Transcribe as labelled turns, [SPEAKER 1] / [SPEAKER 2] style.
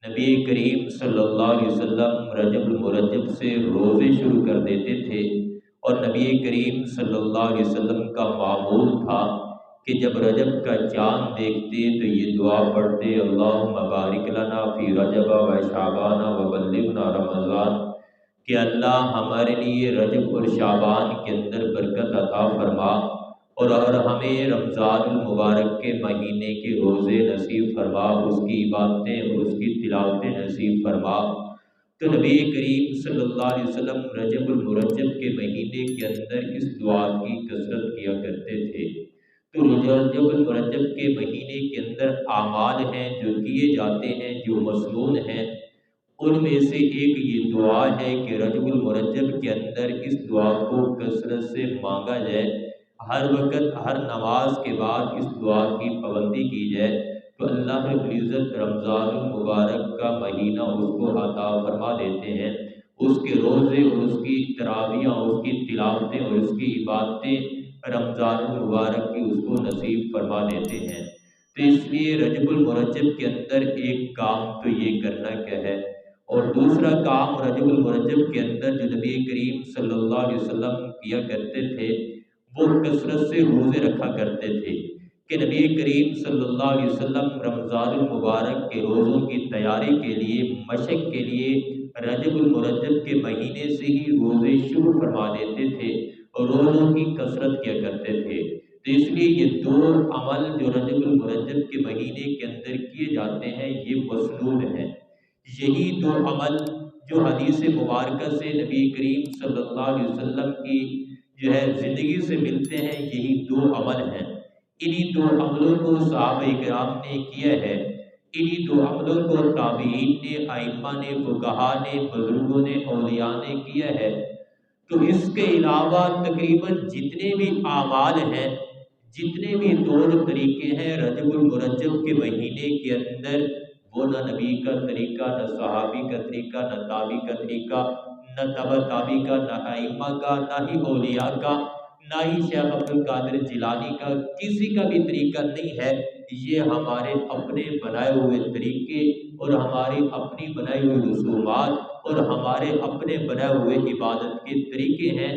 [SPEAKER 1] نبی کریم صلی اللہ علیہ وسلم رجب المرجب سے روزے شروع کر دیتے تھے، اور نبی کریم صلی اللہ علیہ وسلم کا معمول تھا کہ جب رجب کا چاند دیکھتے تو یہ دعا پڑھتے، اللہم بارک لنا فی رجب و شعبان و بلغنا رمضان، کہ اللہ ہمارے لیے رجب اور شعبان کے اندر برکت عطا فرما، اور ہمیں رمضان المبارک کے مہینے کے روزے نصیب فرما، اس کی عبادتیں اور اس کی تلاوتیں نصیب فرما۔ تو نبی کریم صلی اللہ علیہ وسلم رجب المرجب کے مہینے کے اندر اس دعا کی کثرت کیا کرتے تھے۔ تو رجب المرجب کے مہینے کے اندر اعمال ہیں جو کیے جاتے ہیں، جو مسنون ہیں، ان میں سے ایک یہ دعا ہے کہ رجب المرجب کے اندر اس دعا کو کثرت سے مانگا جائے، ہر وقت ہر نماز کے بعد اس دعا کی پابندی کی جائے، تو اللہ رب العزت رمضان المبارک کا مہینہ اس کو عطا فرما دیتے ہیں۔ اس کے روزے اور اس کی تراویح اور اس کی تلاوتیں اور اس کی عبادتیں رمضان المبارک کی اس کو نصیب فرما دیتے ہیں۔ تو اس لیے رجب المرجب کے اندر ایک کام تو یہ کرنا کیا ہے، اور دوسرا کام رجب المرجب کے اندر جو نبی کریم صلی اللہ علیہ وسلم کیا کرتے تھے، وہ کثرت سے روزے رکھا کرتے تھے، کہ نبی کریم صلی اللہ علیہ وسلم رمضان المبارک کے روزوں کی تیاری کے لیے، مشق کے لیے رجب المرجب کے مہینے سے ہی روزے شروع فرما دیتے تھے اور روزوں کی کثرت کیا کرتے تھے۔ تو اس لیے یہ دو عمل جو رجب المرجب کے مہینے کے اندر کیے جاتے ہیں یہ مسنون ہیں۔ یہی دو عمل جو حدیث مبارکہ سے نبی کریم صلی اللہ علیہ وسلم کی جو ہے زندگی سے ملتے ہیں، یہی دو عمل ہیں۔ انہی دو عملوں کو صحابہ کرام نے کیا ہے، انہی دو عملوں کو تابعین نے، ائمہ نے، فقہاء نے، بزرگوں نے، اولیاء نے کیا ہے۔ تو اس کے علاوہ تقریباً جتنے بھی اعمال ہیں، جتنے بھی طور طریقے ہیں رجب المرجب کے مہینے کے اندر، وہ نہ نبی کا طریقہ، نہ صحابی کا طریقہ، نہ تابعی کا طریقہ، نہ تبع تابعی کا، نہ ائمہ کا، نہ ہی اولیاء کا، نہ ہی شیخ عبد القادر جیلانی کا، کسی کا بھی طریقہ نہیں ہے۔ یہ ہمارے اپنے بنائے ہوئے طریقے اور ہماری اپنی بنائی ہوئی رسومات اور ہمارے اپنے بنائے ہوئے عبادت کے طریقے ہیں،